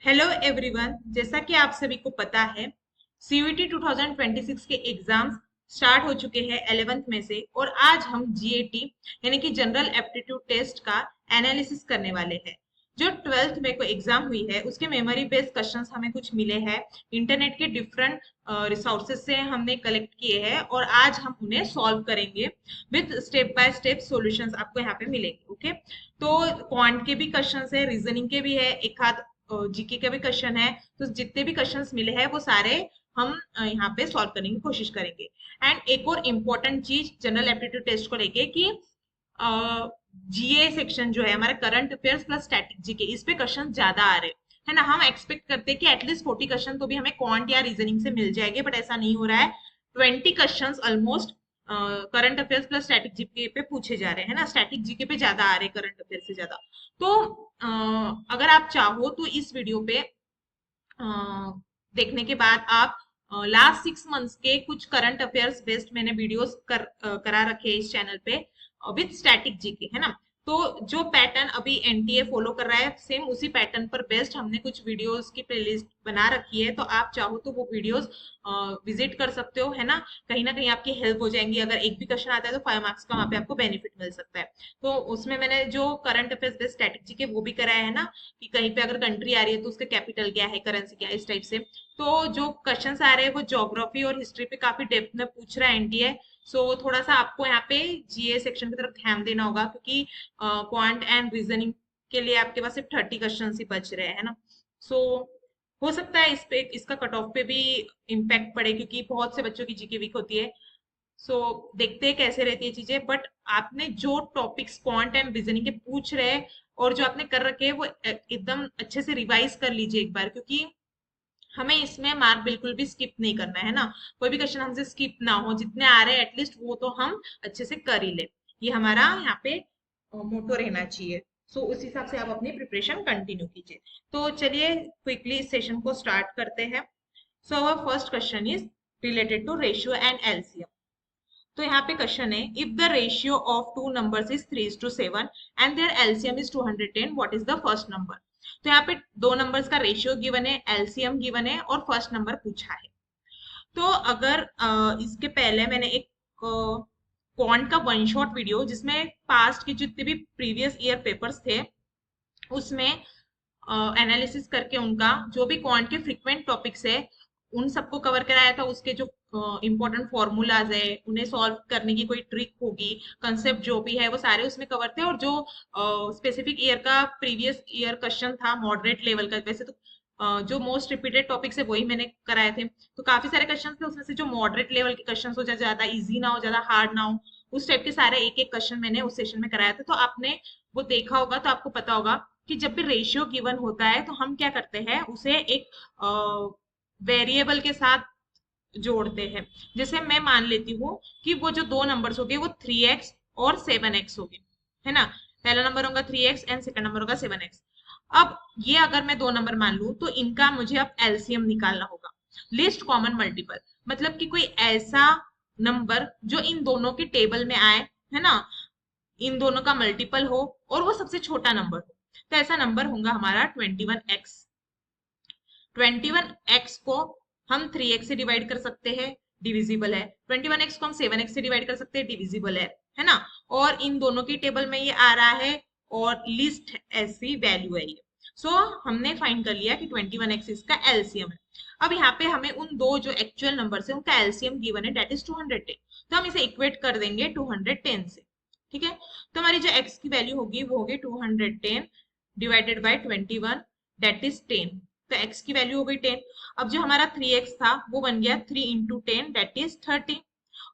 Hello everyone, जैसा कि आप सभी को पता है सीयूईटी 2026 के एग्जाम्स स्टार्ट हो चुके हैं 11th में से। और आज हम जीएटी यानी कि जनरल एप्टीट्यूड टेस्ट का एनालिसिस करने वाले हैं। जो 12th में को एग्जाम हुई है उसके मेमोरी बेस्ड क्वेश्चंस हमें कुछ मिले हैं, इंटरनेट के डिफरेंट रिसोर्सेज से हमने कलेक्ट किए हैं और आज हम उन्हें सॉल्व करेंगे with step by step solutions आपको यहाँ पे मिलेंगे। ओके, तो क्वांट के भी क्वेश्चंस है, रीजनिंग के भी है, एक आध जीके का भी क्वेश्चन है। तो जितने भी क्वेश्चंस मिले हैं वो सारे हम यहाँ पे सॉल्व करने की कोशिश करेंगे। एंड एक और इम्पोर्टेंट चीज जनरल एप्टीट्यूड टेस्ट को लेके कि जीए सेक्शन जो है हमारा current affairs plus static GK, इस पे क्वेश्चन ज्यादा आ रहे हैं ना। हम एक्सपेक्ट करते हैं कि एटलीस्ट 40 क्वेश्चन तो भी हमें क्वांट या रीजनिंग से मिल जाएंगे, बट ऐसा नहीं हो रहा है। 20 question almost current affairs plus static GK पे पूछे जा रहे हैं ना। स्टैटिक जीके पे ज्यादा आ रहे हैं करंट अफेयर से ज्यादा। तो अगर आप चाहो तो इस वीडियो पे देखने के बाद आप लास्ट 6 मंथ्स के कुछ करंट अफेयर्स बेस्ड मैंने वीडियोस करा रखे हैं इस चैनल पे विद स्टैटिक जीके, है ना। तो जो पैटर्न अभी एनटीए फॉलो कर रहा है सेम उसी पैटर्न पर बेस्ड हमने कुछ वीडियोस की प्लेलिस्ट बना रखी है। तो आप चाहो तो वो वीडियोस विजिट कर सकते हो, है ना कहीं आपकी हेल्प हो जाएंगी। अगर एक भी क्वेश्चन आता है तो 5 मार्क्स का वहां पे आपको बेनिफिट मिल सकता है। तो उसमें मैंने जो current affairs based static GK वो भी कराया है ना, कि कहीं पे अगर कंट्री आ रही है तो उसका कैपिटल क्या है, करेंसी क्या है, इस टाइप से। तो जो क्वेश्चंस आ रहे हैं वो ज्योग्राफी और हिस्ट्री पे काफी डेप्थ में पूछ रहा है एनटीए। सो थोड़ा सा आपको यहाँ पे जीए सेक्शन की तरफ ध्यान देना होगा, क्योंकि क्वांट एंड रीजनिंग के लिए आपके पास सिर्फ 30 क्वेश्चन ही बच रहे हैं, है ना। सो हो सकता है इस पे इसका कट ऑफ पे भी इम्पैक्ट पड़े, क्योंकि बहुत से बच्चों की जीके वीक होती है। सो देखते हैं कैसे रहती है चीजें। बट आपने जो टॉपिक्स क्वांट एंड रीजनिंग के पूछ रहे हैं और जो आपने कर रखे हैं वो एकदम अच्छे से रिवाइज कर लीजिए एक बार, क्योंकि हमें इसमें मार्क बिल्कुल भी स्किप नहीं करना है ना। कोई भी क्वेश्चन हमसे स्किप ना हो, जितने आ रहे हैं एटलीस्ट वो तो हम अच्छे से कर ही ले। ये हमारा यहाँ पे मोटो रहना चाहिए। सो उस हिसाब से आप अपनी प्रिपरेशन कंटिन्यू कीजिए। तो चलिए क्विकली इस सेशन को स्टार्ट करते हैं। So our first question is related to ratio and LCM. तो यहाँ पे क्वेश्चन है, if the ratio of two numbers is 3:7 and their LCM is 210, what is the first number. तो यहाँ पे दो नंबर्स का रेशियो गिवन है, एलसीएम गिवन है और फर्स्ट नंबर पूछा है। तो अगर इसके पहले मैंने एक क्वांट का वन शॉट वीडियो, जिसमें पास्ट के जितने भी प्रीवियस ईयर पेपर्स थे उसमें एनालिसिस करके उनका जो भी क्वांट के फ्रीक्वेंट टॉपिक्स है उन सबको कवर कराया था। उसके जो इंपॉर्टेंट फॉर्मूलाज है उन्हें सॉल्व करने की कोई ट्रिक होगी, कंसेप्ट जो भी है वो सारे उसमें कवर थे। और जो स्पेसिफिक ईयर का प्रीवियस ईयर क्वेश्चन था मॉडरेट लेवल का, वैसे तो जो मोस्ट रिपीटेड टॉपिक्स है वही मैंने कराए थे। तो काफी सारे क्वेश्चन थे उसमें से जो मॉडरेट लेवल के क्वेश्चन हो, ज्यादा इजी ना हो ज्यादा हार्ड ना हो, उस टाइप के सारे एक एक क्वेश्चन मैंने उस सेशन में कराया था। तो आपने वो देखा होगा तो आपको पता होगा कि जब भी रेशियो गिवन होता है तो हम क्या करते हैं, उसे एक वेरिएबल के साथ जोड़ते हैं। जैसे मैं मान लेती हूँ कि वो जो दो नंबर्स हो गए वो 3x और 7x हो गए, है ना। पहला नंबर होगा 3x एंड सेकंड नंबर होगा 7x। अब ये अगर मैं दो नंबर मान लूं तो इनका मुझे अब एलसीएम निकालना होगा, लिस्ट कॉमन मल्टीपल। मतलब कि कोई ऐसा नंबर जो इन दोनों के टेबल में आए, है ना, इन दोनों का मल्टीपल हो और वो सबसे छोटा नंबर हो। तो ऐसा नंबर होगा हमारा 21x। 21x को हम 3x से डिवाइड कर सकते हैं, डिविजिबल है। 21x को हम 7x से डिवाइड कर सकते हैं, डिविजिबल है ना। और इन दोनों की टेबल में ये आ रहा है और लिस्ट ऐसी वैल्यू है ये। सो हमने फाइंड कर लिया कि 21x इसका एलसीएम है। अब यहाँ पे हमें उन दो जो एक्चुअल नंबर है उनका एलसीएम गिवन है, डेट इज 210। तो हम इसे इक्वेट कर देंगे 210 से, ठीक है। तो हमारी जो x की वैल्यू होगी वो होगी 210 डिवाइडेड बाई 21, डेट इज 10। तो x की वैल्यू हो गई 10। अब जो हमारा 3x था वो बन गया 3 इंटू 10 डेट इज 30,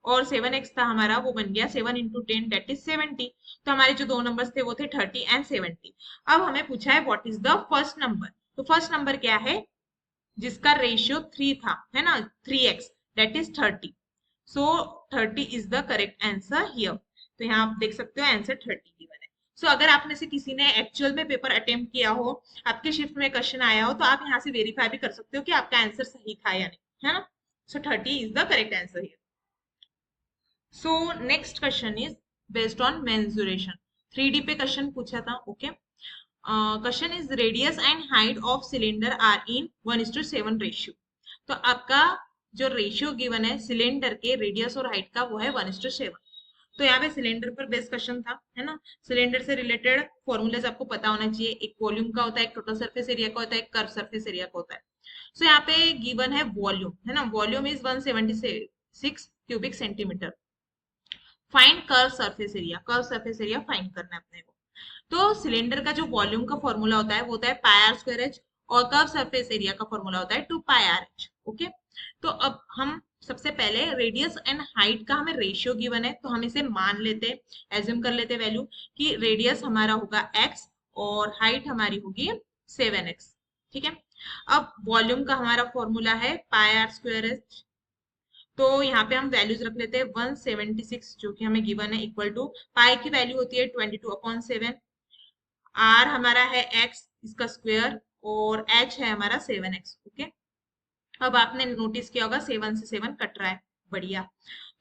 और 7x था हमारा वो बन गया 7 इंटू 10 डेट इज 70। तो हमारे जो दो नंबर्स थे वो थे 30 एंड 70। अब हमें पूछा है what is the first number. तो फर्स्ट नंबर क्या है, जिसका रेशियो 3 था, है ना, 3x, that is 30। So 30 is the correct answer here. तो यहाँ आप देख सकते हो आंसर 30 गिवन है। सो अगर आप में से किसी ने एक्चुअल में पेपर अटेम्प्ट किया हो, आपके शिफ्ट में क्वेश्चन आया हो, तो आप यहाँ से वेरीफाई भी कर सकते हो कि आपका आंसर सही था या नहीं, है ना। So 30 is the correct answer here. So next question is based on mensuration. 3D पे क्वेश्चन पूछा था, okay. Question is radius and height of cylinder are in 1:7 ratio. तो आपका जो रेशियो गिवन है सिलेंडर के रेडियस और हाइट का वो है 1:7। तो यहाँ पे सिलेंडर पर बेस्ड क्वेश्चन था, है ना। सिलेंडर से रिलेटेड फॉर्मूलाज आपको पता होना चाहिए, एक वॉल्यूम का होता है, एक टोटल सरफेस एरिया का होता है, एक कर्व सरफेस एरिया का होता है। सो यहाँ पे गिवन है वॉल्यूम, है ना। Volume is 176 cubic centimetre. Find curve surface area, curve surface area find करना है अपने को। तो सिलेंडर का जो वॉल्यूम का फॉर्मूला होता है वो होता है पाई आर स्क्वायर एच, और कर्व सरफेस एरिया का फॉर्मूला होता है 2 पाई आर एच। ओके, तो अब हम सबसे पहले रेडियस एंड हाइट का हमें रेशियो गिवन है, तो हम इसे मान लेते, एज्यूम कर लेते वैल्यू कि रेडियस हमारा होगा x और हाइट हमारी होगी 7x। ठीक है, अब वॉल्यूम का हमारा फॉर्मूला है पाई आर स्क्वायर एच, तो यहाँ पे हम वैल्यूज रख लेते हैं 176 जो कि हमें गिवन है, इक्वल टू पाई की वैल्यू होती है 22/7, आर हमारा है एक्स इसका स्क्वायर, और एच है हमारा 7x। ओके, अब आपने नोटिस किया होगा 7 से 7 कट रहा है, बढ़िया।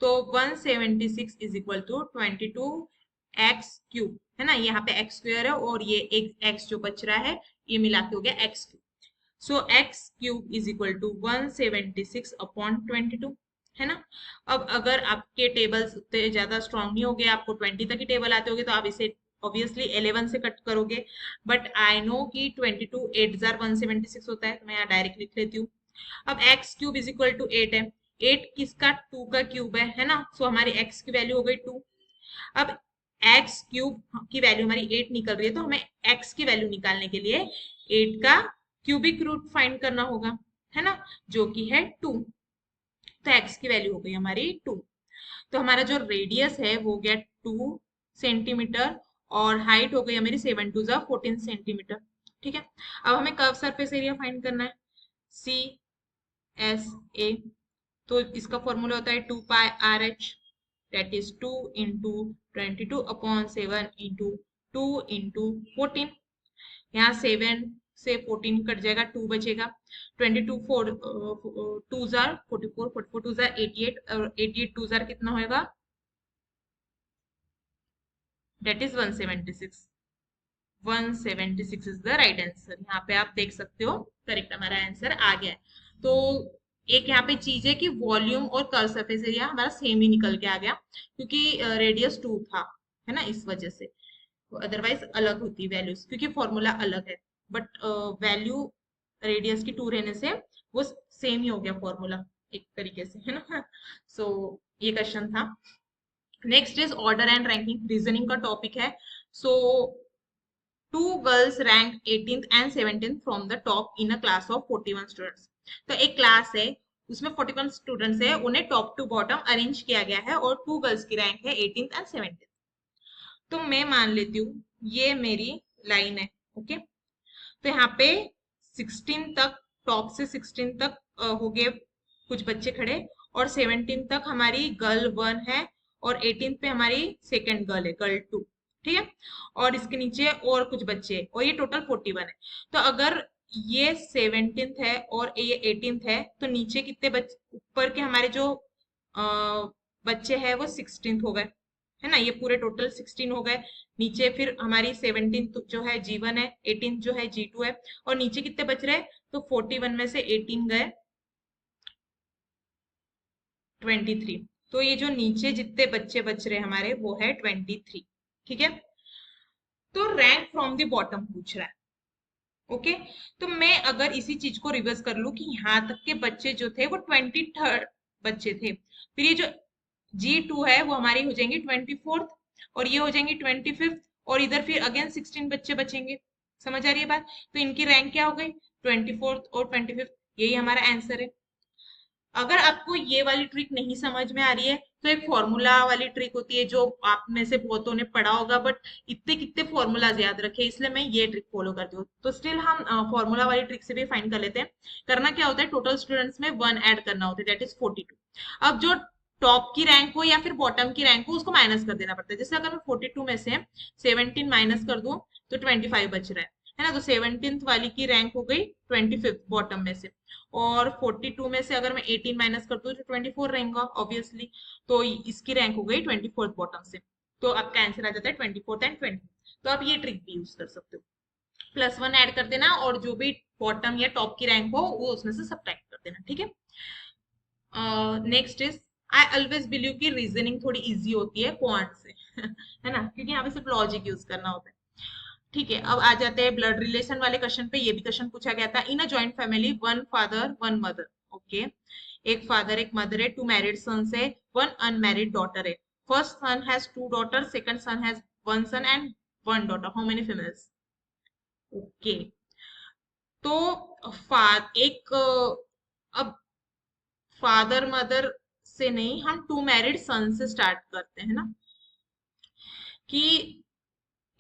तो 176 इज इक्वल टू 22x³ है ना, यहाँ पे x स्क्वायर है और ये एक x जो बच रहा है ये मिला के हो गया x³। So x³ is equal to 176/22 है ना। अब अगर आपके टेबल्स उतने ज्यादा स्ट्रांग नहीं हो गए, आपको 20 तक ही टेबल आते होगे, तो आप इसे ऑब्वियसली 11 से कट करोगे, बट आई नो कि 22 8 जार 176 होता है, तो मैं यहाँ डायरेक्ट लिख लेती हूँ। अब x³ इज इक्वल टू 8 है, 8 किसका 2 का क्यूब है ना। सो हमारी x की वैल्यू हो गई 2। अब x³ की वैल्यू हमारी 8 निकल रही है, तो हमें x की वैल्यू निकालने के लिए 8 का क्यूबिक रूट फाइंड करना होगा, है ना, जो कि है 2। तो x की वैल्यू हो गई हमारी 2। तो हमारा जो रेडियस है वो हो गया 2 सेंटीमीटर, और हाइट हो गई हमारी 7 2 14 सेंटीमीटर। ठीक है, अब हमें कर्व सरफेस एरिया फाइंड करना है, CSA। तो इसका फॉर्मूला होता है 2 pi R H, that is 2 into 22/7 into 2 into 14। यहाँ 7 से 14 कट जाएगा, 2 बचेगा, 22 4 2 जार 44, 44 2 जार 88, और 88 2 जार कितना होएगा, that is 176। 176 is the right answer. यहाँ पे आप देख सकते हो करेक्ट हमारा आंसर आ गया है। तो एक यहाँ पे चीज है कि वॉल्यूम और कर्व सरफेस एरिया हमारा सेम ही निकल के आ गया, क्योंकि रेडियस 2 था, है ना, इस वजह से। अदरवाइज अलग होती वैल्यूज, क्योंकि फॉर्मूला अलग है, बट वैल्यू रेडियस की 2 रहने से वो सेम ही हो गया फॉर्मूला एक तरीके से, है ना। सो ये क्वेश्चन था। Next is order and ranking, reasoning का टॉपिक है। सो 2 girls ranked 18th and 17th from the top in a class of 41 students। तो एक क्लास है उसमें 41 स्टूडेंट्स है, उन्हें टॉप टू बॉटम अरेंज किया गया है, और 2 गर्ल्स की रैंक है 18th एंड 17th। तो मैं मान लेती हूँ ये मेरी लाइन है। ओके, तो यहाँ पे 16 तक, टॉप से 16 तक हो गए कुछ बच्चे खड़े, और 17 तक हमारी गर्ल 1 है, और 18 पे हमारी सेकेंड गर्ल है, गर्ल 2। ठीक है, और इसके नीचे और कुछ बच्चे, और ये टोटल 41 है। तो अगर ये 17th है और ये 18th है, तो नीचे कितने बच्चे, ऊपर के हमारे जो बच्चे हैं वो 16th हो गए, है ना, ये पूरे टोटल 16 हो गए। नीचे फिर हमारी 17 जो है G1 है, 18 जो है G2 है, और नीचे कितने बच रहे, तो 41 में से 18 गए 23। तो ये जो नीचे जितने बच्चे बच रहे हमारे वो है 23। ठीक है, तो रैंक फ्रॉम द बॉटम पूछ रहा है। ओके, तो मैं अगर इसी चीज को रिवर्स कर लूं कि यहाँ तक के बच्चे जो थे वो 23rd बच्चे थे, फिर ये जो G2 है वो हमारी हो जाएंगी 24th, और ये हो जाएंगी 25th, और इधर फिर अगेन 16 बच्चे बचेंगे। समझ आ रही है बात? तो इनकी रैंक क्या हो गई, 24th और 25th। यही हमारा आंसर है। अगर आपको ये वाली ट्रिक नहीं समझ में आ रही है, तो एक फॉर्मूला वाली ट्रिक होती है जो आप में से बहुतों ने पढ़ा होगा, बट इतने कितने फॉर्मूलाज याद रखे, इसलिए मैं ये ट्रिक फॉलो करती हूँ। तो स्टिल हम फॉर्मूला वाली ट्रिक से भी फाइंड कर लेते हैं। करना क्या होता है, टोटल स्टूडेंट्स में 1 ऐड करना होता है, दैट इज 42। अब जो टॉप की रैंक हो या फिर बॉटम की रैंक हो उसको माइनस कर देना पड़ता है। जैसे अगर मैं 42 में से 17 माइनस कर दूं तो 25 बच रहा है ना। तो 17th वाली की रैंक हो गई 25th बॉटम में से, और 42 में से अगर मैं 18 माइनस कर दूं तो 24 रहेगा ऑब्वियसली। तो इसकी रैंक हो गई 24th बॉटम से। तो आपका आंसर आ जाता है 24th एंड 20। तो आप ये ट्रिक भी यूज कर सकते हो। +1 ऐड कर देना और जो भी बॉटम या टॉप की रैंक हो वो उसमें से सब्ट्रैक्ट कर देना, ठीक है। Next is, I always believe कि रीजनिंग थोड़ी इजी होती है क्वांट से है ना, क्योंकि यहाँ पे सिर्फ लॉजिक यूज करना होता है। ठीक है, अब आ जाते हैं ब्लड रिलेशन वाले क्वेश्चन पे। ये भी क्वेश्चन पूछा गया था। In a joint family one father one mother, okay, एक फादर एक मदर है, टू मैरिड सन्स है, वन अनमैरिड डॉटर है। First son has two daughter, second son has one son and one daughter, how many females? Okay, तो एक अब father mother से नहीं, हम टू मैरिड सन से स्टार्ट करते हैं ना, कि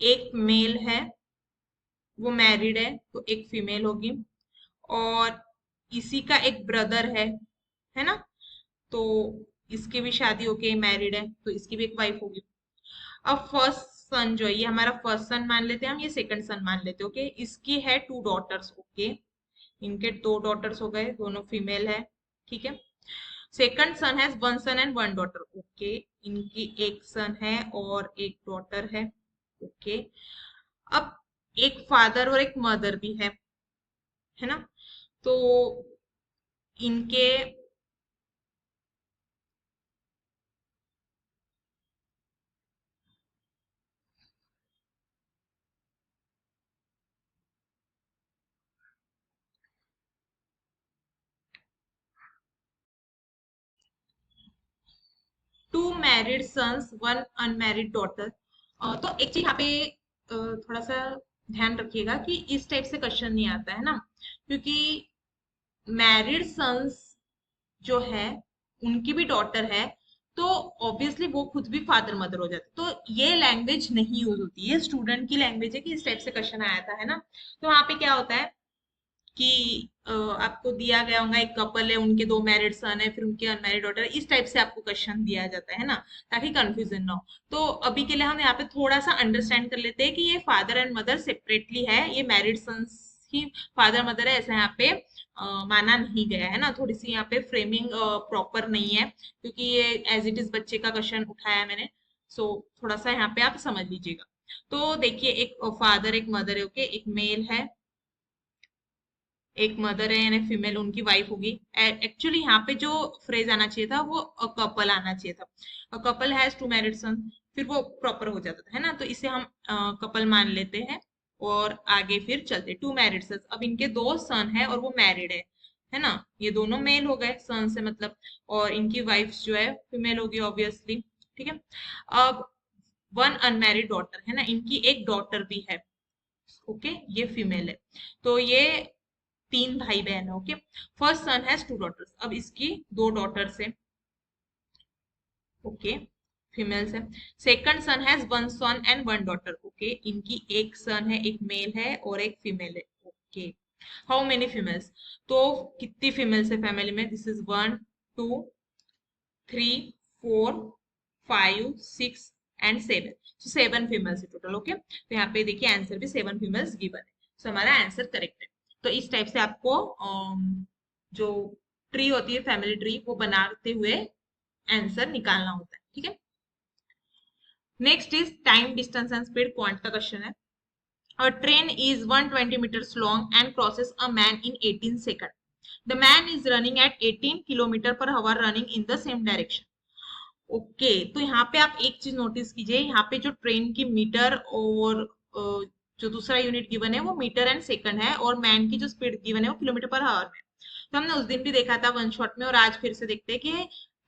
एक मेल है, वो मैरिड है, तो एक फीमेल होगी, और इसी का एक ब्रदर है ना, तो इसकी भी शादी होके मैरिड है, तो इसकी भी एक वाइफ होगी। अब फर्स्ट सन जो है, ये हमारा फर्स्ट सन मान लेते हैं हम, ये सेकंड सन मान लेते हैं, ओके। इसकी है टू डॉटर्स, ओके, इनके दो डॉटर्स हो गए, दोनों फीमेल है, ठीक है। Second son has one son and one daughter, okay, इनकी एक सन है और एक डॉटर है, ओके। अब एक फादर और एक मदर भी है ना, तो इनके two married sons one unmarried daughter. तो एक चीज यहाँ पे थोड़ा सा ध्यान रखिएगा कि इस टाइप से क्वेश्चन नहीं आता है ना, क्योंकि मैरिड सन्स जो है उनकी भी डॉटर है, तो ऑब्वियसली वो खुद भी फादर मदर हो जाते, तो ये लैंग्वेज नहीं यूज होती, ये स्टूडेंट की लैंग्वेज है कि इस टाइप से क्वेश्चन आया था, है ना। तो वहां पे क्या होता है कि आपको दिया गया होगा, एक कपल है, उनके दो मैरिड सन है, फिर उनके अनमैरिड डॉटर, इस टाइप से आपको क्वेश्चन दिया जाता है ना, ताकि कंफ्यूजन ना हो। तो अभी के लिए हम यहाँ पे थोड़ा सा अंडरस्टैंड कर लेते हैं कि ये फादर एंड मदर सेपरेटली है, ये मैरिड सन्स ही फादर मदर है, ऐसा यहाँ पे माना नहीं गया है ना। थोड़ी सी यहाँ पे फ्रेमिंग प्रॉपर नहीं है, क्योंकि ये एज इट इज बच्चे का क्वेश्चन उठाया है मैंने, सो थोड़ा सा यहाँ पे आप समझ लीजिएगा। तो देखिए, एक फादर एक मदर है, ओके, एक मेल है, एक मदर है, यानी फीमेल उनकी वाइफ होगी। एक्चुअली यहाँ पे जो फ्रेज आना चाहिए था वो अ कपल आना चाहिए था, a couple has two married son, फिर वो प्रॉपर हो जाता था, है ना। तो इसे हम कपल मान लेते हैं और आगे फिर चलते। टू मैरिड सन्स, अब इनके दो सन है और वो मैरिड है ना, ये दोनों मेल हो गए सन से मतलब, और इनकी वाइफ जो है फीमेल होगी ऑब्वियसली, ठीक है। अब वन अनमैरिड डॉटर है ना, इनकी एक डॉटर भी है, ओके, ये फीमेल है, तो ये तीन भाई बहन है, ओके। First son has two daughters, अब इसकी दो डॉटर्स है, ओके, फीमेल्स है। Second son has one son and one daughter, okay, इनकी एक सन है, एक मेल है और एक फीमेल है, ओके। How many females? तो कितनी फीमेल्स है फैमिली में? This is one, two, three, four, five, six and seven, so seven females है टोटल, ओके। तो यहाँ पे देखिए आंसर भी सेवन फीमेल्स गिवन है, सो हमारा आंसर करेक्ट है। तो इस टाइप से आपको जो ट्री होती है फैमिली ट्री, वो बनाते हुए आंसर निकालना होता है, ठीक है। Next is time distance and speed quant का क्वेश्चन है। A train is 120 meters long and crosses a man in 18 seconds. The man is running at 18 kilometre पर hour running in the same direction. Okay, तो यहाँ पे आप एक चीज notice कीजिए, यहाँ पे जो ट्रेन की मीटर और जो दूसरा यूनिट गिवन है वो मीटर एंड सेकंड है, और मैन की जो स्पीड गिवन है वो किलोमीटर पर आवर में। तो हमने उस दिन भी देखा था वन शॉट में, और आज फिर से देखते हैं कि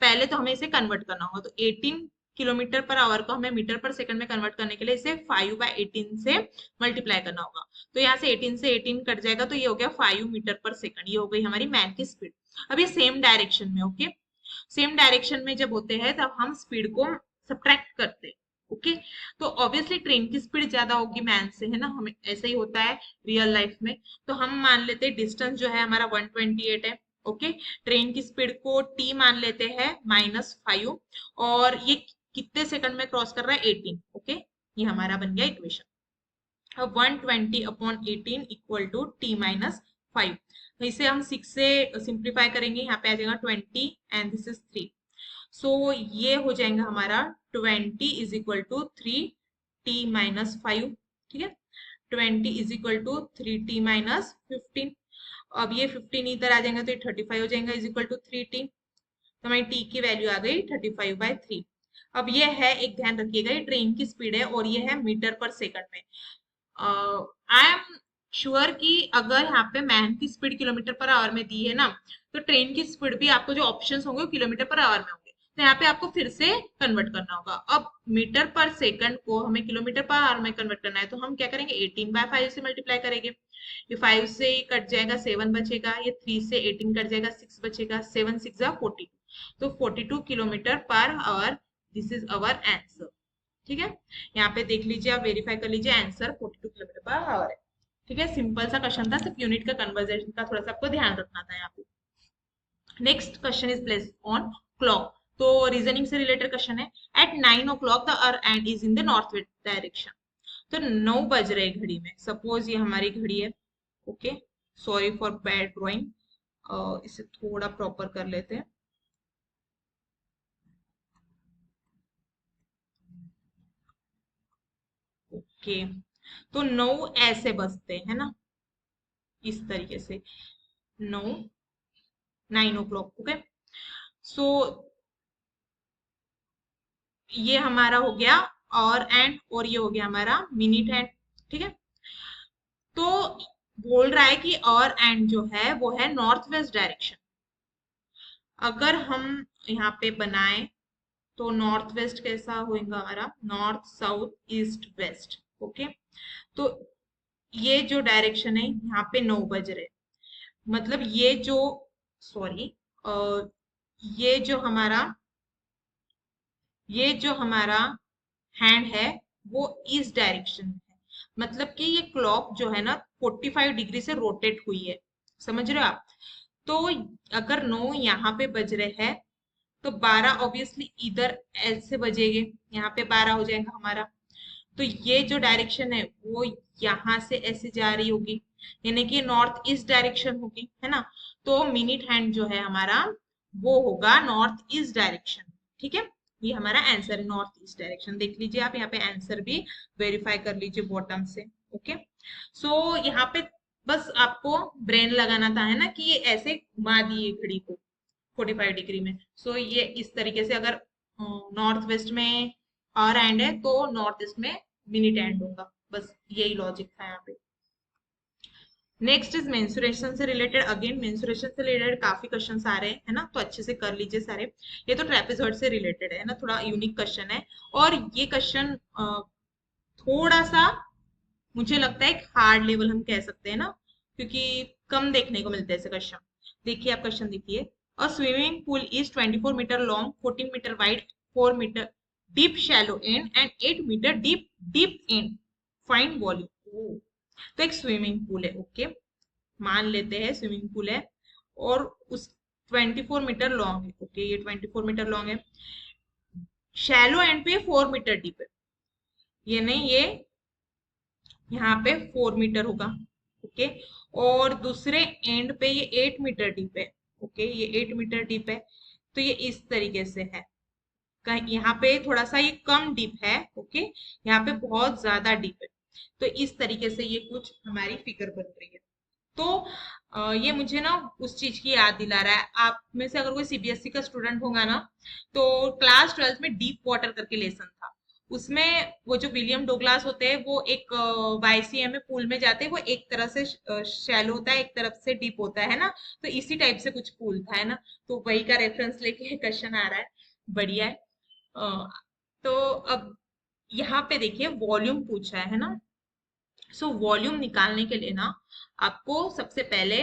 पहले तो हमें इसे कन्वर्ट करना होगा, तो 18 किलोमीटर पर आवर को हमें मीटर पर सेकंड में कन्वर्ट करने के लिए इसे 5/18 से मल्टीप्लाई करना होगा। तो यहाँ से 18 से 18 कट जाएगा, तो ये हो गया 5 मीटर पर सेकंड, ये हो गई हमारी मैन की स्पीड। अब ये सेम डायरेक्शन में, ओके, सेम डायरेक्शन में जब होते हैं तब हम स्पीड को सब्ट्रैक्ट करते हैं, ओके। तो ऑब्वियसली ट्रेन की स्पीड ज्यादा होगी मैन से, है ना, हमें ऐसा ही होता है रियल लाइफ में। तो हम मान लेते हैं डिस्टेंस जो है हमारा 128 है, ओके। ट्रेन की स्पीड को टी मान लेते हैं -5, और ये कितने सेकंड में क्रॉस कर रहा है? 18, ओके, ये हमारा बन गया इक्वेशन। अब 120/18 इक्वल टू t-5, तो इसे हम 6 से सिंप्लीफाई करेंगे, यहाँ पे आ जाएगा 20 एंड दिस इज 3, सो ये हो जाएगा हमारा 20 इज इक्वल टू 3t-5, ठीक है। 20 is equal to 3t minus 15। अब ये 15 इधर आ जाएगा तो ये 35 हो जाएगा इज इक्वल टू 3t। तो हमारी टी की वैल्यू आ गई 35/3। अब ये है, एक ध्यान रखिएगा, ये ट्रेन की स्पीड है और ये है मीटर पर सेकंड में। आई एम श्योर कि अगर यहाँ पे मैन की स्पीड किलोमीटर पर आवर में दी है ना, तो ट्रेन की स्पीड भी आपको जो ऑप्शंस होंगे वो किलोमीटर पर आवर में होंगे। तो यहाँ पे आपको फिर से कन्वर्ट करना होगा। अब मीटर पर सेकंड को हमें किलोमीटर पर आवर में कन्वर्ट करना है, तो हम क्या करेंगे, 18/5 से मल्टीप्लाई करेंगे। ये 5 से कट जाएगा 7 बचेगा, ये 3 से 18 कट जाएगा 6 बचेगा, 7 6 42। तो 42 kilometre per hour, this is our answer. ठीक है, यहाँ पे देख लीजिए, आप वेरीफाई कर लीजिए, आंसर 42 किलोमीटर पर आवर है। ठीक है, सिंपल सा क्वेश्चन था, सिर्फ यूनिट का कन्वर्जेशन का थोड़ा सा आपको ध्यान रखना था यहाँ पे। Next question is place on clock. तो रीजनिंग से रिलेटेड क्वेश्चन है। At 9 o'clock the earth end is in the north west direction. तो 9 बज रहे घड़ी में, सपोज ये हमारी घड़ी है। Okay, sorry for bad drawing, इसे थोड़ा प्रॉपर कर लेते हैं। ओके, तो 9 ऐसे बजते हैं ना, इस तरीके से 9, 9 o'clock। ओके, सो ये हमारा हो गया और एंड, और ये हो गया हमारा मिनट हैंड। ठीक है, तो बोल रहा है कि और एंड जो है वो है नॉर्थ वेस्ट डायरेक्शन। अगर हम यहाँ पे बनाए तो नॉर्थ वेस्ट कैसा होगा हमारा, north south east west. Okay, तो ये जो डायरेक्शन है यहाँ पे 9 बज रहे, मतलब ये जो, सॉरी, ये जो हमारा, ये जो हमारा हैंड है वो इस डायरेक्शन में है। मतलब कि ये क्लॉक जो है ना 45 डिग्री से रोटेट हुई है, समझ रहे हो आप। तो अगर 9 यहाँ पे बज रहे हैं तो 12 ऑब्वियसली इधर ऐसे बजेंगे, यहाँ पे 12 हो जाएगा हमारा। तो ये जो डायरेक्शन है वो यहाँ से ऐसे जा रही होगी, यानी कि नॉर्थ ईस्ट डायरेक्शन होगी, है ना। तो मिनट हैंड जो है हमारा वो होगा नॉर्थ ईस्ट डायरेक्शन। ठीक है, ये हमारा आंसर है नॉर्थ ईस्ट डायरेक्शन। देख लीजिए आप यहाँ पे आंसर भी वेरीफाई कर लीजिए बॉटम से। ओके, सो यहाँ पे बस आपको ब्रेन लगाना था, है ना, कि ये ऐसे घुमा दिए घड़ी को 45 डिग्री में। सो ये इस तरीके से, अगर नॉर्थ वेस्ट में और एंड है तो नॉर्थ ईस्ट में मिनिट एंड होगा। बस यही लॉजिक था यहाँ पे। नेक्स्ट इज मेंसुरेशन से रिलेटेड। अगेन मेंसुरेशन से रिलेटेड काफी क्वेश्चंस आ रहे हैं, है ना, तो अच्छे से कर लीजिए सारे। ये तो ट्रेपेजॉइड से रिलेटेड है ना, थोड़ा यूनिक क्वेश्चन है। और ये क्वेश्चन थोड़ा सा मुझे लगता है एक हार्ड लेवल हम कह सकते हैं ना, क्योंकि कम देखने को मिलते हैं ऐसे क्वेश्चन। देखिए आप क्वेश्चन देखिए, a swimming pool is 24 metre long, 14 metre wide, 4 metre deep shallow end and 8 metre deep deep end, find volume. तो एक स्विमिंग पूल है, ओके, मान लेते हैं स्विमिंग पूल है और उस 24 मीटर लॉन्ग है। ओके, ये 24 मीटर लॉन्ग है, शैलो एंड पे 4 मीटर डीप है, ये नहीं, ये यहाँ पे 4 मीटर होगा। ओके, और दूसरे एंड पे ये 8 मीटर डीप है। ओके, ये 8 मीटर डीप है। तो ये इस तरीके से है, कहीं यहाँ पे थोड़ा सा ये कम डीप है, ओके, यहाँ पे बहुत ज्यादा डीप है। तो इस तरीके से ये कुछ हमारी फिगर बन रही है। तो ये मुझे ना उस चीज की याद दिला रहा है। आप में से अगर कोई सीबीएसई का स्टूडेंट होगा ना, तो क्लास 12th में डीप वाटर करके लेसन था, उसमें वो जो विलियम डोगलास होते हैं वो एक वाईसीएम में पूल में जाते हैं, वो एक तरह से शैलो होता है, एक तरफ से डीप होता है ना। तो इसी टाइप से कुछ पूल था, है ना, तो वही का रेफरेंस लेके क्वेश्चन आ रहा है। बढ़िया है। अ, तो अब यहाँ पे देखिए वॉल्यूम पूछा है ना। सो वॉल्यूम निकालने के लिए ना आपको सबसे पहले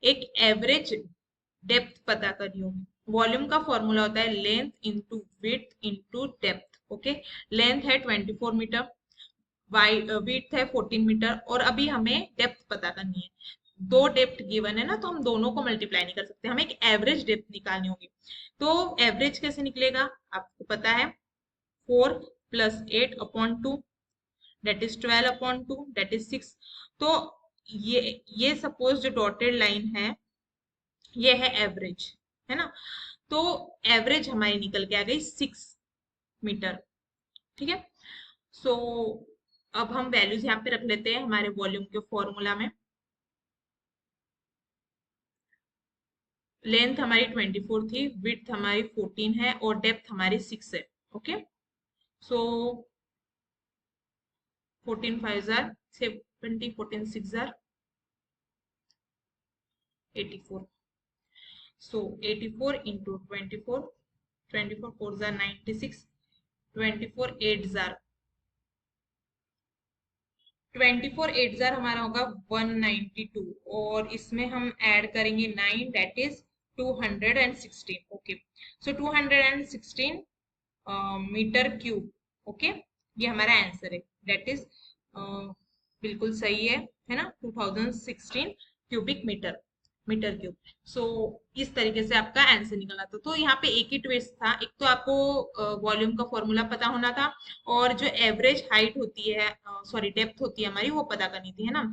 एक एवरेज डेप्थ पता करनी होगी। वॉल्यूम का फॉर्मूला होता है length into width into depth. Okay, length है 24 मीटर, विड्थ है 14 मीटर, और अभी हमें डेप्थ पता करनी है। दो डेप्थ गिवन है ना, तो हम दोनों को मल्टीप्लाई नहीं कर सकते, हमें एक एवरेज डेप्थ निकालनी होगी। तो एवरेज कैसे निकलेगा, आपको पता है, 4 + 8 upon 2, that is 12 upon 2, that is 6। तो ये सपोज जो डॉटेड लाइन है ये है एवरेज, है ना। तो एवरेज हमारी निकल के आ गई 6 मीटर। ठीक है, सो अब हम वैल्यूज यहाँ पे रख लेते हैं हमारे वॉल्यूम के फॉर्मूला में। लेंथ हमारी 24 थी, विड्थ हमारी 14 है और डेप्थ हमारी 6 है। ओके, सो 14 5 जार 70, 14 6 जार 84। सो 84 इंटू 24, 24 4 जार 96, 24 8 जार 24 8 जार हमारा होगा 192, और इसमें हम ऐड करेंगे 9, that is 216। Okay, so 216 metre cube. Okay, ये हमारा आंसर है, दैट इज बिल्कुल सही है ना, 2016 क्यूबिक मीटर, मीटर क्यूब। सो इस तरीके से आपका आंसर निकला था। तो यहाँ पे एक ही ट्विस्ट था, एक तो आपको वॉल्यूम का फॉर्मूला पता होना था, और जो एवरेज हाइट होती है, सॉरी डेप्थ होती है हमारी, वो पता करनी थी, है ना।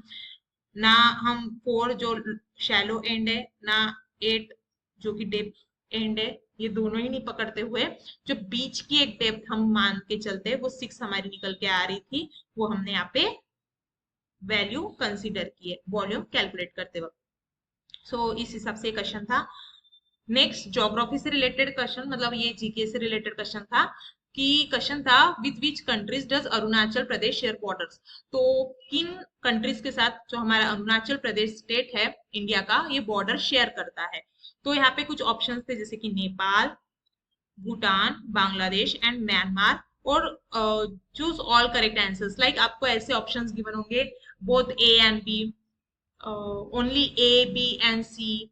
ना हम 4 जो शैलो एंड है, ना 8 जो कि डेप्थ एंड है, ये दोनों ही नहीं पकड़ते हुए जो बीच की एक डेप्थ हम मान के चलते हैं वो 6 हमारी निकल के आ रही थी, वो हमने यहाँ पे वैल्यू कंसीडर की है वॉल्यूम कैलकुलेट करते वक्त। सो इस हिसाब से क्वेश्चन था। नेक्स्ट ज्योग्राफी से रिलेटेड क्वेश्चन, मतलब ये जीके से रिलेटेड क्वेश्चन था, कि क्वेश्चन था with which countries does Arunachal Pradesh share borders. तो किन कंट्रीज के साथ जो हमारा अरुणाचल प्रदेश स्टेट है इंडिया का, ये बॉर्डर शेयर करता है। तो यहाँ पे कुछ ऑप्शंस थे, जैसे कि नेपाल, भूटान, बांग्लादेश एंड म्यांमार, और choose all correct answers. Like आपको ऐसे ऑप्शंस गिवन होंगे, both A and B, only A B and C,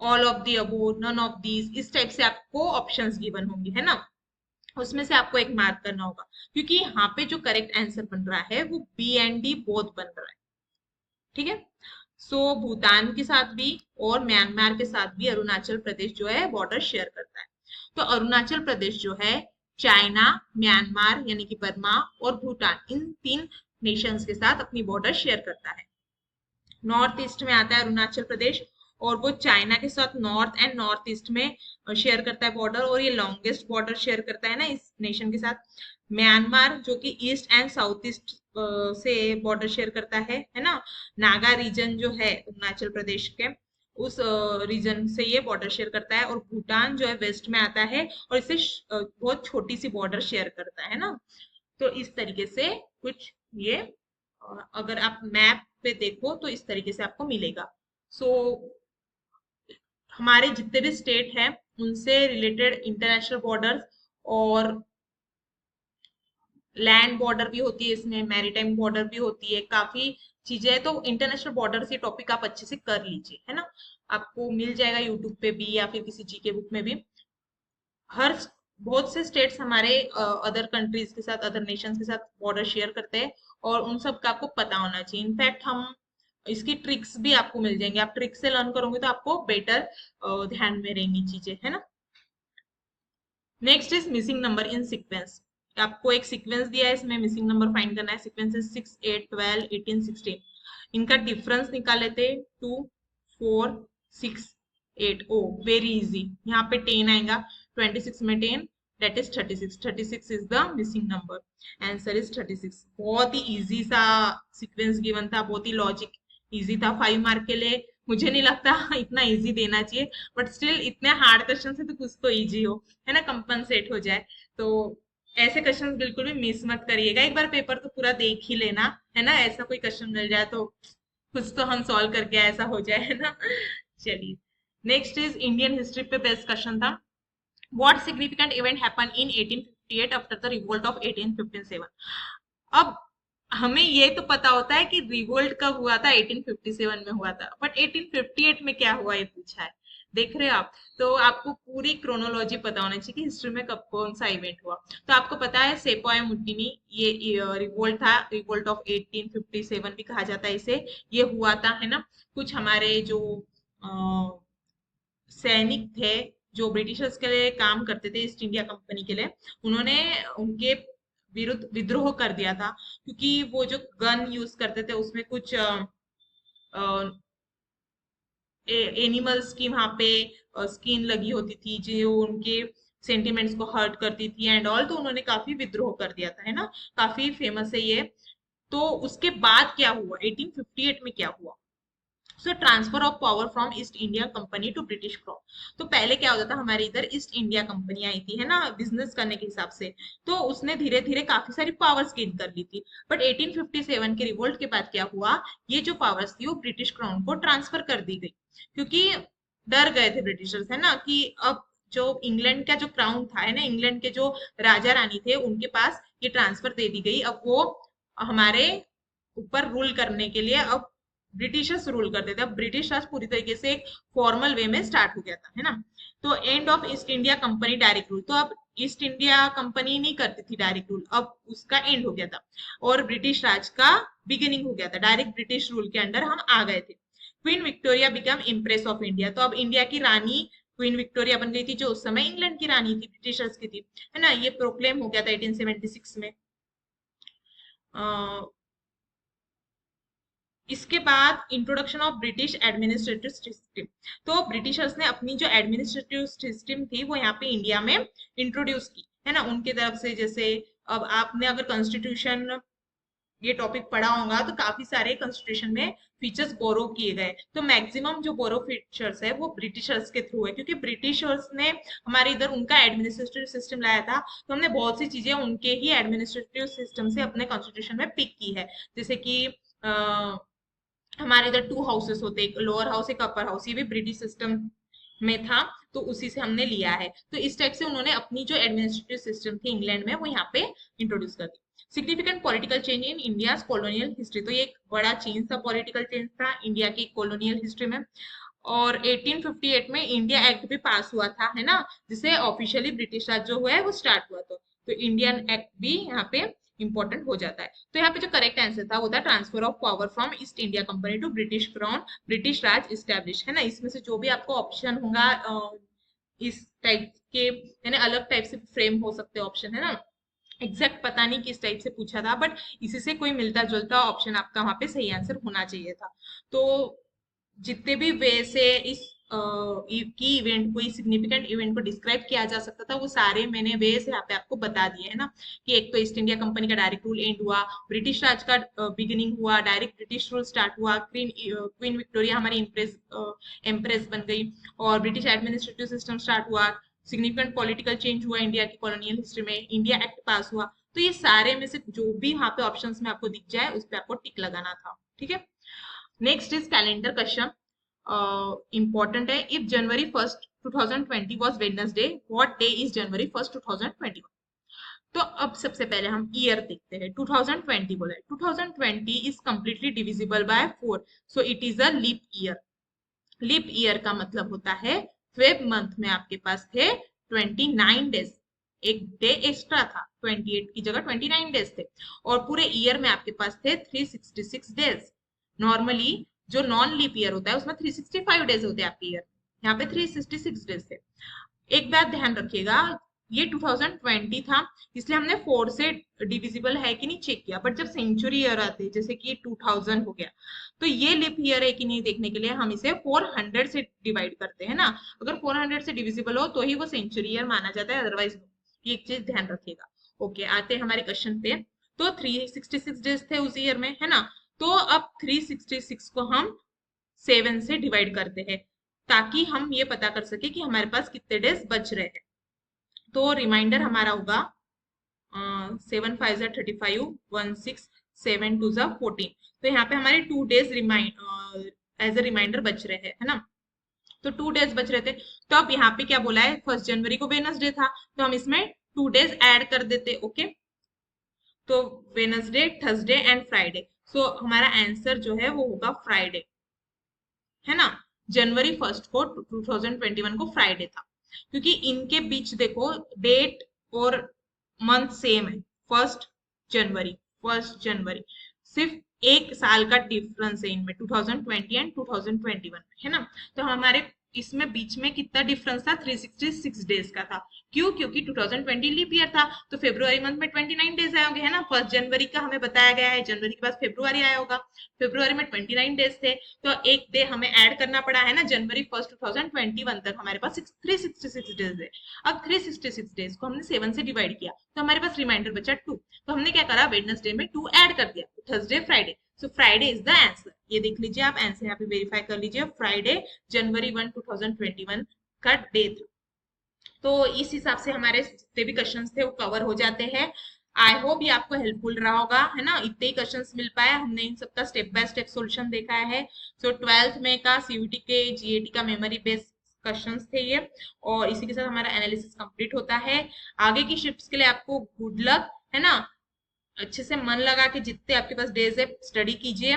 all of the above, none of these, इस टाइप से आपको ऑप्शंस गिवन होंगे, है ना। उसमें से आपको एक मार्क करना होगा, क्योंकि यहाँ पे जो करेक्ट आंसर बन रहा है वो बी एंड डी बोथ बन रहा है। ठीक है, सो भूटान के साथ भी और म्यांमार के साथ भी अरुणाचल प्रदेश जो है बॉर्डर शेयर करता है। तो अरुणाचल प्रदेश जो है चाइना, म्यांमार यानी कि बर्मा और भूटान, इन 3 नेशंस के साथ अपनी बॉर्डर शेयर करता है। नॉर्थ ईस्ट में आता है अरुणाचल प्रदेश, और वो चाइना के साथ नॉर्थ एंड नॉर्थ ईस्ट में शेयर करता है बॉर्डर, और ये लॉन्गेस्ट बॉर्डर शेयर करता है ना इस नेशन के साथ। म्यांमार जो कि ईस्ट एंड साउथ ईस्ट से बॉर्डर शेयर करता है ना। नागा रीजन जो है अरुणाचल प्रदेश के, उस रीजन से ये बॉर्डर शेयर करता है। और भूटान जो है वेस्ट में आता है, और इससे बहुत छोटी सी बॉर्डर शेयर करता है ना। तो इस तरीके से कुछ ये, अगर आप मैप पे देखो तो इस तरीके से आपको मिलेगा। सो हमारे जितने भी स्टेट हैं उनसे रिलेटेड इंटरनेशनल बॉर्डर्स और लैंड बॉर्डर भी होती है, इसमें मैरीटाइम बॉर्डर भी होती है, काफी चीजें हैं। तो इंटरनेशनल बॉर्डर से टॉपिक आप अच्छे से कर लीजिए, है ना। आपको मिल जाएगा यूट्यूब पे भी या फिर किसी जीके बुक में भी। हर बहुत से स्टेट्स हमारे अदर कंट्रीज के साथ, अदर नेशंस के साथ बॉर्डर शेयर करते हैं, और उन सब का आपको पता होना चाहिए। इनफैक्ट हम इसकी ट्रिक्स भी आपको मिल जाएंगे, आप ट्रिक्स से लर्न करोगे तो आपको बेटर ध्यान में रहेंगी चीजें, है ना। Next is missing number in sequence. आपको एक सीक्वेंस दिया है, इसमें मिसिंग नंबर फाइंड करना है। Sequence is 6 8 12 18 16। इनका डिफरेंस निकाल लेते, 2 4 6 8। ओ वेरी इजी, यहाँ पे 10 आएगा, 26 में 10, that is 36। 36 is the missing number, answer is 36। बहुत ही इजी सा सीक्वेंस गिवन था, बहुत ही लॉजिक इजी था। 5 मार्क के लिए मुझे नहीं लगता इतना इजी देना चाहिए, बट स्टिल इतने हार्ड क्वेश्चन से तो कुछ तो इजी हो, है ना, कंपनसेट हो जाए। तो ऐसे क्वेश्चन बिल्कुल भी मिस मत करिएगा, एक बार पेपर तो पूरा देख ही लेना, है ना। ऐसा कोई क्वेश्चन मिल जाए तो कुछ तो हम सॉल्व करके ऐसा हो जाए, है ना। चलिए, नेक्स्ट इज इंडियन हिस्ट्री पे बेस्ड क्वेश्चन था। What significant event happen in 1858 after the revolt of 1857। अब हमें ये तो पता होता है कि रिवोल्ट कब हुआ था, 1857 में हुआ था, बट 1858 में क्या हुआ ये पूछा है। देख रहे हो आप, तो आपको पूरी क्रोनोलॉजी पता होना चाहिए कि हिस्ट्री में कब कौन सा इवेंट हुआ। तो आपको पता है सेपोय मुटिनी, ये रिवोल्ट था, रिवोल्ट ऑफ 1857 भी कहा जाता है इसे। ये हुआ था, है ना। कुछ हमारे जो सैनिक थे जो ब्रिटिशर्स के लिए काम करते थे, ईस्ट इंडिया कंपनी के लिए, उन्होंने उनके विरुद्ध विद्रोह कर दिया था, क्योंकि वो जो गन यूज करते थे उसमें कुछ एनिमल्स की वहां पे स्किन लगी होती थी, जो उनके सेंटिमेंट्स को हर्ट करती थी एंड ऑल, तो उन्होंने काफी विद्रोह कर दिया था, है ना। काफी फेमस है ये। तो उसके बाद क्या हुआ, 1858 में क्या हुआ, so transfer of power from East India Company to British Crown. तो पहले क्या होता था, हमारे इधर ईस्ट इंडिया कंपनी आई थी, है ना, बिजनेस करने के हिसाब से। तो उसने धीरे धीरे काफी सारी पावर्स गेन कर ली थी। बट 1857 के रिवोल्ट के बाद क्या हुआ, ये जो पावर्स थी वो ब्रिटिश क्राउन को ट्रांसफर कर दी गई, क्योंकि डर गए थे ब्रिटिशर्स, है ना, कि अब जो इंग्लैंड का जो क्राउन था, है ना, इंग्लैंड के जो राजा रानी थे उनके पास ये ट्रांसफर दे दी गई। अब वो हमारे ऊपर रूल करने के लिए अब ब्रिटिशर्स रूल करते थे। अब ब्रिटिश राज पूरी तरीके से एक फॉर्मल वे में स्टार्ट हो गया था, है ना। तो end of east India company direct rule, तो अब ईस्ट इंडिया कंपनी नहीं करती थी डायरेक्ट रूल, अब उसका एंड हो गया था और ब्रिटिश राज का बिगिनिंग हो गया था। डायरेक्ट ब्रिटिश रूल के अंडर हम आ गए थे। Queen Victoria become impress of India, तो अब इंडिया की रानी क्वीन विक्टोरिया बन गई थी, जो उस समय इंग्लैंड की रानी थी, ब्रिटिशर्स की थी, है ना। ये प्रोक्लेम हो गया था 1876 में। इसके बाद introduction of British administrative system, तो ब्रिटिशर्स ने अपनी जो एडमिनिस्ट्रेटिव सिस्टम थी वो यहाँ पे इंडिया में इंट्रोड्यूस की, है ना, उनके तरफ से। जैसे अब आपने अगर कॉन्स्टिट्यूशन ये टॉपिक पढ़ा होगा तो काफी सारे कॉन्स्टिट्यूशन में फीचर्स बोरो किए गए, तो मैक्सिमम जो बोरो फीचर्स है वो ब्रिटिशर्स के थ्रू है, क्योंकि ब्रिटिशर्स ने हमारे इधर उनका एडमिनिस्ट्रेटिव सिस्टम लाया था, तो हमने बहुत सी चीजें उनके ही एडमिनिस्ट्रेटिव सिस्टम से अपने कॉन्स्टिट्यूशन में पिक की है। जैसे कि हमारे इधर टू हाउसेस होते, एक लोअर हाउस एक अपर हाउस, ये भी ब्रिटिश सिस्टम में था, तो उसी से हमने लिया है। तो इस टाइप से उन्होंने अपनी जो एडमिनिस्ट्रेटिव सिस्टम थी इंग्लैंड में वो यहाँ पे इंट्रोड्यूस कर दी। Significant political change in India colonial history, तो ये एक बड़ा चेंज था, पॉलिटिकल चेंज था इंडिया की कॉलोनियल हिस्ट्री में। और 1858 में इंडिया एक्ट भी पास हुआ था, है ना, जिसे ऑफिशियली ब्रिटिश राज जो हुआ है वो स्टार्ट हुआ था, तो इंडियन एक्ट भी यहाँ पे इंपॉर्टेंट हो जाता है। तो यहाँ पे जो करेक्ट आंसर था वो था transfer of power from East India Company to British Crown, British Raj establish, है ना। इसमें से जो भी आपको ऑप्शन होगा इस टाइप के, यानी अलग टाइप से फ्रेम हो सकते हैं ऑप्शन, है ना। एग्जैक्ट पता नहीं किस टाइप से पूछा था, बट इसी से कोई मिलता जुलता ऑप्शन आपका वहां पे सही आंसर होना चाहिए था। तो जितने भी वे से इस की इवेंट को, इस सिग्निफिकेंट इवेंट को डिस्क्राइब किया जा सकता था वो सारे मैंने वे से यहाँ पे आपको बता दिए, है ना। कि एक तो ईस्ट इंडिया कंपनी का डायरेक्ट रूल एंड हुआ, ब्रिटिश राज का बिगिनिंग हुआ, डायरेक्ट ब्रिटिश रूल स्टार्ट हुआ, क्वीन विक्टोरिया हमारी एम्प्रेस बन गई, और ब्रिटिश एडमिनिस्ट्रेटिव सिस्टम स्टार्ट हुआ, सिग्निफिकेंट पॉलिटिकल चेंज हुआ इंडिया की कॉलोनियल हिस्ट्री में, इंडिया एक्ट पास हुआ। तो ये सारे में से जो भी यहाँ पे ऑप्शंस में आपको दिख जाए उस पर आपको टिक लगाना था, ठीक है। Next is calendar question, important है। If January 1st 2020 was Wednesday, what day is January 1st 2021? तो अब सबसे पहले हम ईयर देखते हैं। 2020 बोला है, 2020 is completely divisible by 4, so it is a leap year. Leap year का मतलब होता है फेब मंथ में आपके पास थे 29 डेज, एक डे एक्स्ट्रा था, 28 की जगह 29 डेज थे, और पूरे ईयर में आपके पास थे 366 डेज। नॉर्मली जो नॉन लीप ईयर होता है उसमें 365 डेज होते हैं आपके ईयर, यहाँ पे 366 डेज थे। एक बात ध्यान रखिएगा, ये 2020 था इसलिए हमने 4 से डिविजिबल है कि नहीं चेक किया, बट जब सेंचुरी ईयर आते जैसे कि 2000 हो गया, तो ये लिप ईयर है कि नहीं देखने के लिए हम इसे 400 से डिवाइड करते हैं ना। अगर 400 से डिविजिबल हो तो ही वो सेंचुरी ईयर माना जाता है, अदरवाइज ये एक चीज ध्यान रखिएगा। ओके, आते हैं हमारे क्वेश्चन पे। तो 366 डेज थे उस ईयर में, है ना। तो अब 366 को हम 7 से डिवाइड करते हैं ताकि हम ये पता कर सके कि हमारे पास कितने डेज बच रहे हैं। तो रिमाइंडर हमारा होगा 7 5 35, 1 6, 7 2 14। तो यहाँ पे हमारे 2 डेज एज ए रिमाइंडर बच रहे हैं, है ना। तो 2 डेज बच रहे थे, तो अब यहाँ पे क्या बोला है, 1 जनवरी को वेनसडे था तो हम इसमें 2 डेज ऐड कर देते। ओके, तो वेनसडे, थर्सडे एंड फ्राइडे, सो हमारा आंसर जो है वो होगा फ्राइडे, है ना। January 1st को 2021 को फ्राइडे था, क्योंकि इनके बीच देखो डेट और मंथ सेम है, 1 जनवरी, 1 जनवरी, सिर्फ एक साल का डिफरेंस है इनमें, 2020 एंड 2021 में, है ना। तो हमारे इसमें बीच में कितना डिफरेंस था, 366 डेज का था। क्यों? क्योंकि 2020 लीप ईयर था, तो फेब्रुआरी मंथ में 29 डेज आए होंगे, है ना। 1 जनवरी का हमें बताया गया है, जनवरी के बाद फेब्रुआरी आया होगा, फेब्रुआरी में 29 डेज थे, तो एक डे हमें ऐड करना पड़ा, है ना। जनवरी 1 2021 तक हमारे पास 366 डेज है। अब 366 डेज को हमने 7 से डिवाइड किया, तो हमारे पास रिमाइंडर बचा 2। तो हमने क्या करा, वेडनेसडे में 2 ऐड कर दिया, Thursday Friday. So Friday is the answer. ये देख लीजिए आप, आंसर यहाँ पे वेरीफाई कर लीजिए, फ्राइडे जनवरी 1 2021 का डे था। तो इस हिसाब से हमारे जितने भी क्वेश्चंस थे वो कवर हो जाते हैं। आई होप ये आपको हेल्पफुल रहा होगा, है ना। इतने ही क्वेश्चंस मिल पाए, हमने इन सबका स्टेप बाय स्टेप सॉल्यूशन देखा है। सो 12th में का सीयूटी के जीएटी का मेमोरी बेस्ड क्वेश्चंस थे ये, और इसी के साथ हमारा एनालिसिस कंप्लीट होता है। आगे की शिफ्ट्स के लिए आपको गुड लक, है ना। अच्छे से मन लगा के जितने आपके पास डेज है स्टडी कीजिए,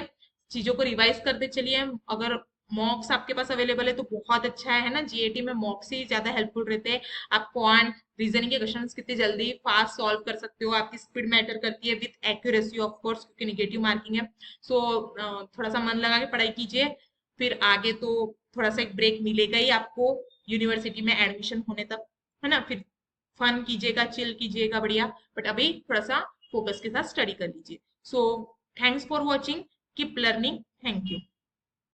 चीजों को रिवाइज करते चलिए। अगर मॉक्स आपके पास अवेलेबल है तो बहुत अच्छा है ना। जीएटी में मॉक्स ही ज्यादा हेल्पफुल रहते हैं। आप क्वांट रीजनिंग के क्वेश्चंस कितने जल्दी फास्ट सॉल्व कर सकते हो, आपकी स्पीड मैटर करती है विथ एक्यूरेसी ऑफ कोर्स, क्योंकि निगेटिव मार्किंग है। सो थोड़ा सा मन लगा के पढ़ाई कीजिए, फिर आगे तो थोड़ा सा एक ब्रेक मिलेगा ही आपको यूनिवर्सिटी में एडमिशन होने तक, है ना। फिर फन कीजिएगा, चिल कीजिएगा, बढ़िया। बट अभी थोड़ा सा फोकस के साथ स्टडी कर लीजिए। So thanks for watching, keep learning, thank you.